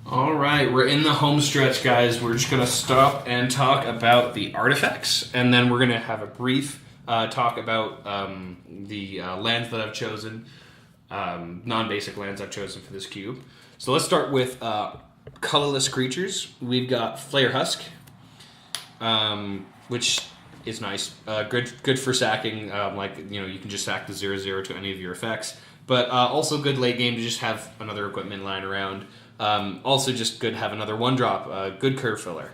All right, we're in the home stretch, guys. We're just going to stop and talk about the artifacts, and then we're going to have a brief talk about the lands that I've chosen, non-basic lands I've chosen for this cube. So let's start with colorless creatures. We've got Flare Husk, which is nice. Good for sacking. You can just sack the 0/0 to any of your effects, but also good late game to just have another equipment lying around. Also just good to have another 1-drop, good curve filler.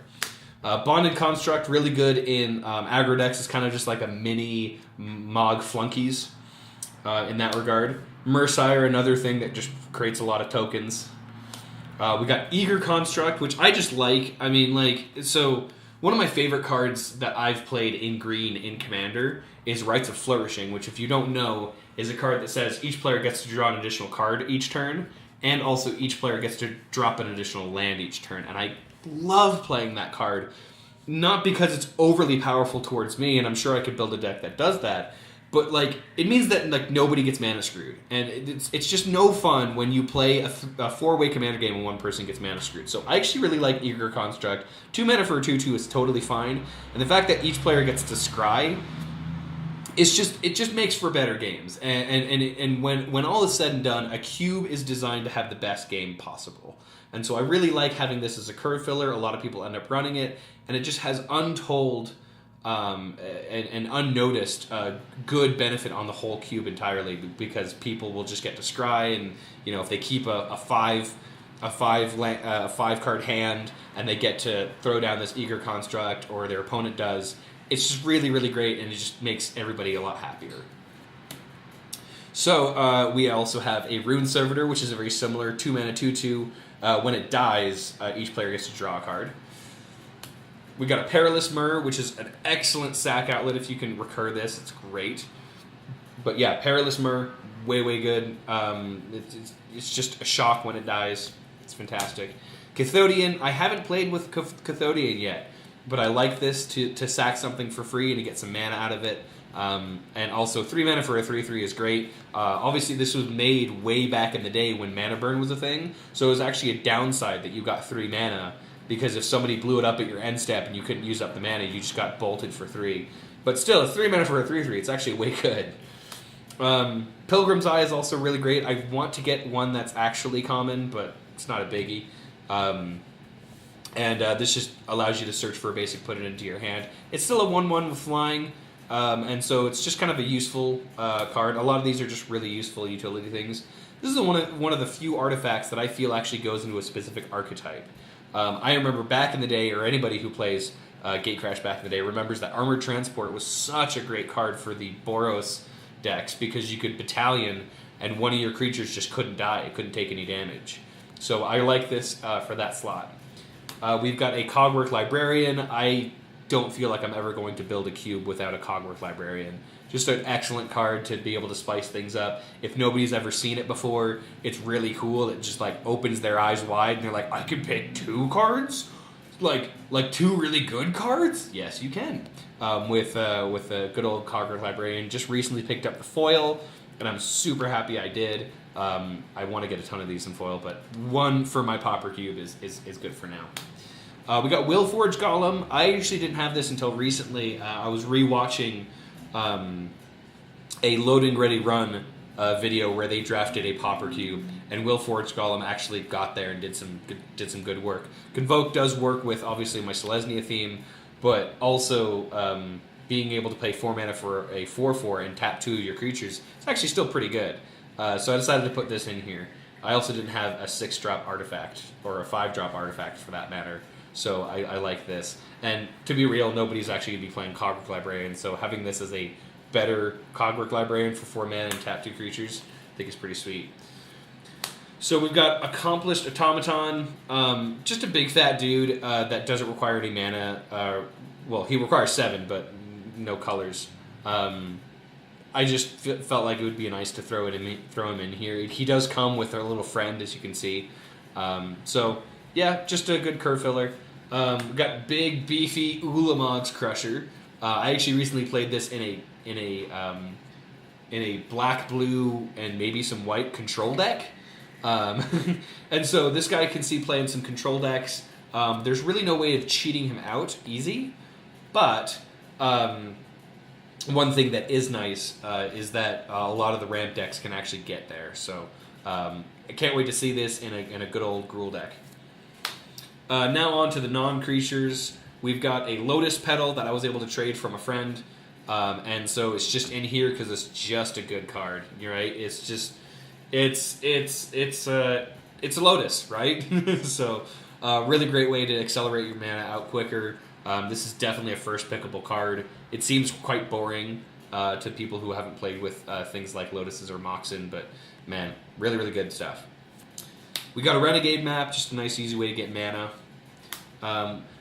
Bonded Construct, really good in aggro decks. It's kind of just like a mini Mog Flunkies in that regard. Mercire, another thing that just creates a lot of tokens. We got Eager Construct, which I just like. I mean, so one of my favorite cards that I've played in green in Commander is Rites of Flourishing, which if you don't know, is a card that says each player gets to draw an additional card each turn, and also each player gets to drop an additional land each turn. And I love playing that card, not because it's overly powerful towards me, and I'm sure I could build a deck that does that, but it means that nobody gets mana screwed. And it's just no fun when you play a 4-way Commander game and one person gets mana screwed. So I actually really like Eager Construct. 2 mana for a 2/2 is totally fine. And the fact that each player gets to scry, it just makes for better games. And when all is said and done, a cube is designed to have the best game possible. And so I really like having this as a curve filler. A lot of people end up running it, and it just has untold and unnoticed good benefit on the whole cube entirely, because people will just get to scry, and if they keep a 5-card hand and they get to throw down this Eager Construct, or their opponent does. It's just really, really great, and it just makes everybody a lot happier. So we also have a Rune Servitor, which is a very similar 2-mana 2/2. When it dies, each player gets to draw a card. We got a Perilous Myr, which is an excellent sack outlet if you can recur this. It's great. But yeah, Perilous Myr, way, way good. It's just a shock when it dies. It's fantastic. Cathodian, I haven't played with Cathodian yet, but I like this to sack something for free and to get some mana out of it. And also 3 mana for a 3/3 is great. Obviously this was made way back in the day when mana burn was a thing, so it was actually a downside that you got 3 mana, because if somebody blew it up at your end step and you couldn't use up the mana, you just got bolted for 3. But still, it's 3 mana for a 3/3. It's actually way good. Pilgrim's Eye is also really great. I want to get one that's actually common, but it's not a biggie. This just allows you to search for a basic, put it into your hand. It's still a 1/1 with flying, and so it's just kind of a useful card. A lot of these are just really useful utility things. This is one of the few artifacts that I feel actually goes into a specific archetype. I remember back in the day, or anybody who plays Gatecrash back in the day remembers that Armored Transport was such a great card for the Boros decks, because you could Battalion and one of your creatures just couldn't die. It couldn't take any damage. So I like this for that slot. We've got a Cogwork Librarian. I don't feel like I'm ever going to build a cube without a Cogwork Librarian. Just an excellent card to be able to spice things up. If nobody's ever seen it before, it's really cool. It just opens their eyes wide, and they're like, I can pick 2 cards? Like 2 really good cards? Yes, you can. With a good old Cogwork Librarian. Just recently picked up the foil, and I'm super happy I did. I want to get a ton of these in foil, but one for my pauper cube is good for now. We got Willforge Golem. I actually didn't have this until recently. I was rewatching a loading ready run video where they drafted a pauper cube, and Willforge Golem actually got there and did some good work. Convoke does work with obviously my Selesnya theme, but also being able to pay 4 mana for a 4/4 and tap 2 of your creatures, it's actually still pretty good. So I decided to put this in here. I also didn't have a 6-drop artifact, or a 5-drop artifact for that matter, so I like this. And to be real, nobody's actually going to be playing Cogwork Librarian, so having this as a better Cogwork Librarian for 4 mana and tap 2 creatures, I think is pretty sweet. So we've got Accomplished Automaton, just a big fat dude that doesn't require any mana. Well, he requires 7, but no colors. I just felt like it would be nice to throw him in here. He does come with a little friend, as you can see. So yeah, just a good curve filler. We've got big beefy Ulamog's Crusher. I actually recently played this in a black, blue, and maybe some white control deck. And so this guy can see play in some control decks. There's really no way of cheating him out easy, but one thing that is nice is that a lot of the ramp decks can actually get there. So I can't wait to see this in a good old Gruul deck. Now on to the non-creatures. We've got a Lotus Petal that I was able to trade from a friend, and so it's just in here because it's just a good card. You're right. It's just it's a Lotus, right? So really great way to accelerate your mana out quicker. This is definitely a first pickable card. It seems quite boring to people who haven't played with things like Lotuses or Moxen, but man, really, really good stuff. We got a Renegade map, just a nice, easy way to get mana.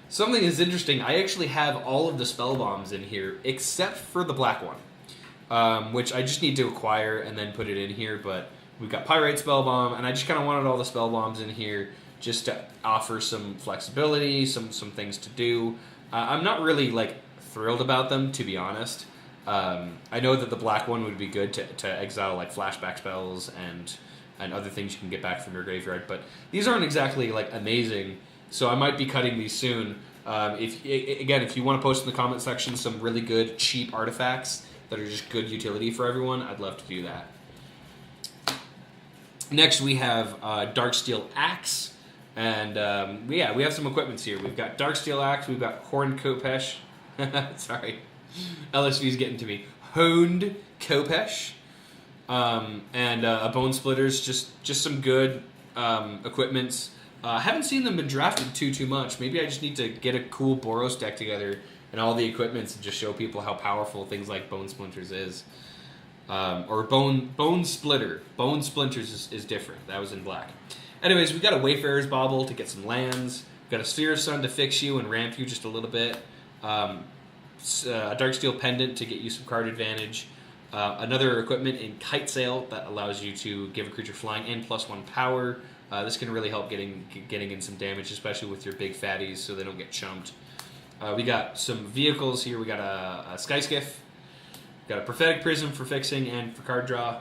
Something that's interesting, I actually have all of the spell bombs in here, except for the black one, which I just need to acquire and then put it in here, but we've got Pyrite spell bomb, and I just kind of wanted all the spell bombs in here just to offer some flexibility, some things to do. I'm not really, like, thrilled about them, to be honest. I know that the black one would be good to exile, like, flashback spells and other things you can get back from your graveyard, but these aren't exactly, like, amazing, so I might be cutting these soon. If you want to post in the comment section some really good, cheap artifacts that are just good utility for everyone, I'd love to do that. Next, we have Darksteel Axe, and we have some equipments here. We've got Darksteel Axe, we've got Horned Kopesh, sorry, LSV's getting to me, Honed Kopesh, and a Bone Splitters, just some good equipments. I haven't seen them been drafted too much. Maybe I just need to get a cool Boros deck together and all the equipments and just show people how powerful things like Bone Splinters is. Or Bone Splitter. Bone Splinters is different. That was in black. Anyways, we got a Wayfarer's Bauble to get some lands. We've got a Sphere of Sun to fix you and ramp you just a little bit. A Darksteel Pendant to get you some card advantage. Another equipment in Kite Sail that allows you to give a creature flying and +1 power. This can really help getting in some damage, especially with your big fatties, so they don't get chumped. We got some vehicles here. We got a Sky Skiff. Got a Prophetic Prism for fixing and for card draw.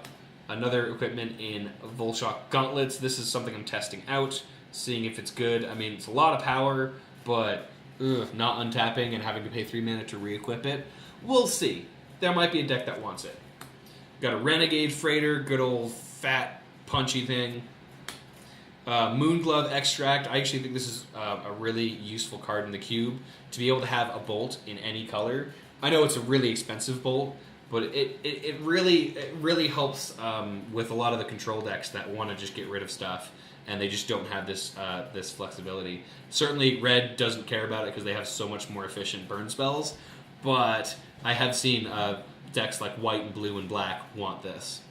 Another equipment in Volshock Gauntlets. This is something I'm testing out, seeing if it's good. I mean, it's a lot of power, but not untapping and having to pay 3 mana to re-equip it. We'll see. There might be a deck that wants it. Got a Renegade Freighter, good old fat, punchy thing. Moonglove Extract. I actually think this is a really useful card in the cube to be able to have a bolt in any color. I know it's a really expensive bolt, but it really helps with a lot of the control decks that want to just get rid of stuff and they just don't have this flexibility. Certainly, red doesn't care about it because they have so much more efficient burn spells, but I have seen decks like white and blue and black want this.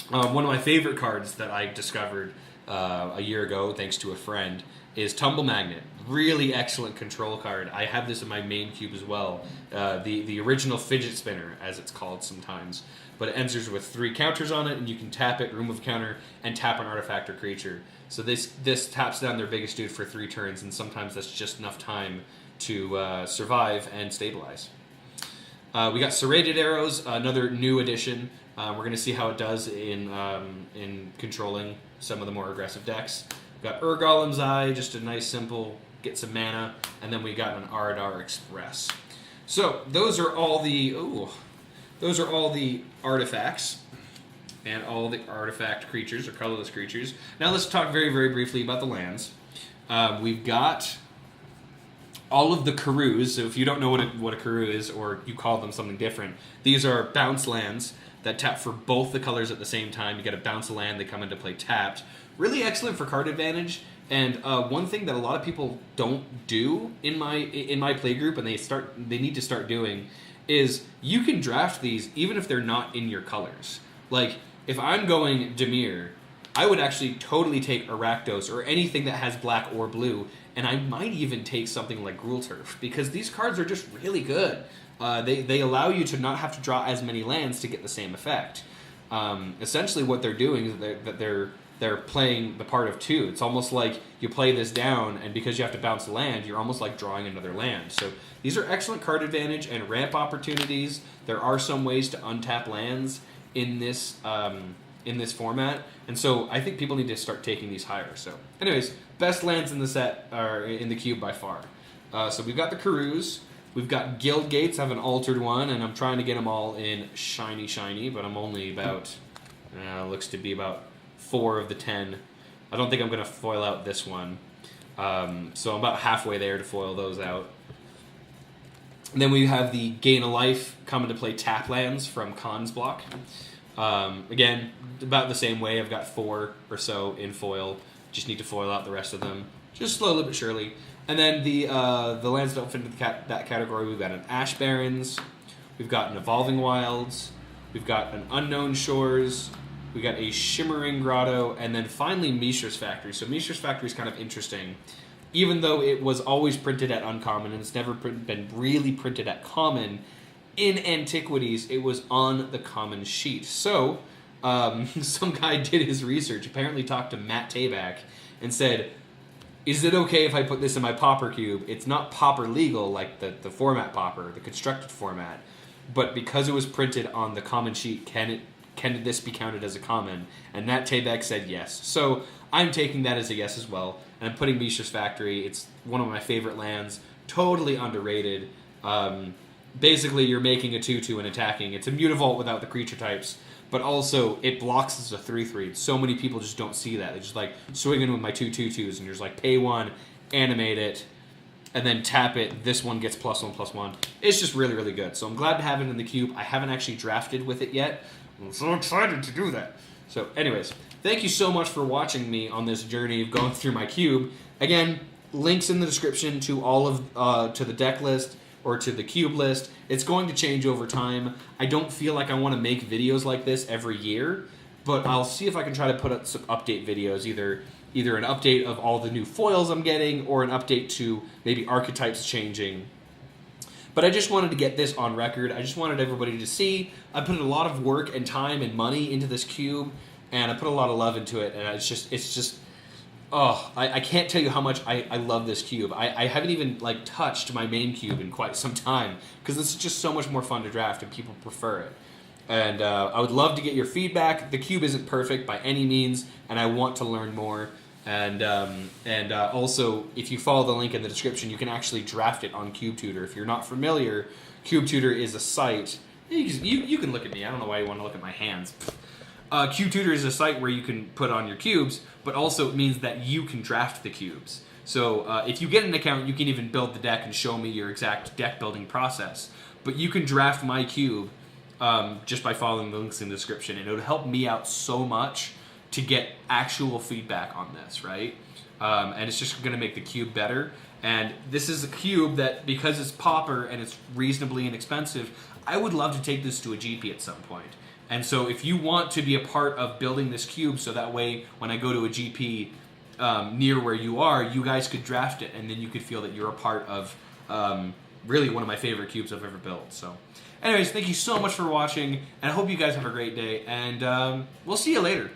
One of my favorite cards that I discovered a year ago, thanks to a friend, is Tumble Magnet. Really excellent control card. I have this in my main cube as well. The original Fidget Spinner, as it's called sometimes. But it enters with 3 counters on it, and you can tap it, remove a counter, and tap an artifact or creature. So this taps down their biggest dude for 3 turns, and sometimes that's just enough time to survive and stabilize. We got Serrated Arrows, another new addition. We're going to see how it does in controlling some of the more aggressive decks. We got Golem's Eye, just a nice simple get some mana, and then we got an Aradar Express. So those are all the artifacts and all the artifact creatures or colorless creatures. Now let's talk very, very briefly about the lands. We've got all of the Karus. So if you don't know what a Karu is, or you call them something different, these are bounce lands that tap for both the colors at the same time. You get to bounce a land, they come into play tapped. Really excellent for card advantage. And one thing that a lot of people don't do in my play group, and they need to start doing, is you can draft these even if they're not in your colors. Like, if I'm going Dimir, I would actually totally take Arachdos or anything that has black or blue, and I might even take something like Gruul Turf, because these cards are just really good. They allow you to not have to draw as many lands to get the same effect. Essentially what they're doing is they're playing the part of 2. It's almost like you play this down, and because you have to bounce a land, you're almost like drawing another land. So these are excellent card advantage and ramp opportunities. There are some ways to untap lands in this in this format, and so I think people need to start taking these higher. So, anyways, best lands in the set are in the cube by far. So we've got the Karus, we've got Guild Gates. I have an altered one, and I'm trying to get them all in shiny, but I'm only about looks to be about 4 of the 10. I don't think I'm going to foil out this one, so I'm about halfway there to foil those out. And then we have the Gain a Life coming to play tap lands from Khan's block. Again, about the same way. I've got 4 or so in foil. Just need to foil out the rest of them, just slowly but surely. And then the lands that don't fit into that category. We've got an Ash Barrens, we've got an Evolving Wilds, we've got an Unknown Shores, we got a Shimmering Grotto, and then finally Mishra's Factory. So Mishra's Factory is kind of interesting. Even though it was always printed at uncommon and it's never been really printed at common, in Antiquities it was on the common sheet. So some guy did his research, apparently talked to Matt Tabak, and said, is it okay if I put this in my pauper cube? It's not pauper legal like the format pauper, the constructed format, but because it was printed on the common sheet, can this be counted as a common? And Matt Tabak said yes. So I'm taking that as a yes as well. And I'm putting Mishra's Factory. It's one of my favorite lands. Totally underrated. Basically, you're making a 2/2 and attacking. It's a Mutavault without the creature types, but also it blocks as a 3/3. So many people just don't see that. They just like swing in with my 2/2/2s, and you're just like pay 1, animate it, and then tap it. This one gets +1/+1. It's just really, really good. So I'm glad to have it in the cube. I haven't actually drafted with it yet. I'm so excited to do that. So anyways, thank you so much for watching me on this journey of going through my cube. Again, links in the description to all of to the deck list or to the cube list. It's going to change over time. I don't feel like I want to make videos like this every year, but I'll see if I can try to put up some update videos, either an update of all the new foils I'm getting or an update to maybe archetypes changing. But I just wanted to get this on record. I just wanted everybody to see. I put a lot of work and time and money into this cube, and I put a lot of love into it, and it's just, oh, I can't tell you how much I love this cube. I haven't even like touched my main cube in quite some time, because this is just so much more fun to draft, and people prefer it. And I would love to get your feedback. The cube isn't perfect by any means, and I want to learn more. And also, if you follow the link in the description, you can actually draft it on Cube Tutor. If you're not familiar, Cube Tutor is a site. You can look at me. I don't know why you want to look at my hands. Cube Tutor is a site where you can put on your cubes, but also it means that you can draft the cubes. So if you get an account, you can even build the deck and show me your exact deck building process. But you can draft my cube just by following the links in the description, and it would help me out so much to get actual feedback on this, right? And it's just going to make the cube better. And this is a cube that, because it's pauper and it's reasonably inexpensive, I would love to take this to a GP at some point. And so if you want to be a part of building this cube, so that way when I go to a GP near where you are, you guys could draft it, and then you could feel that you're a part of really one of my favorite cubes I've ever built. So anyways, thank you so much for watching, and I hope you guys have a great day, and we'll see you later.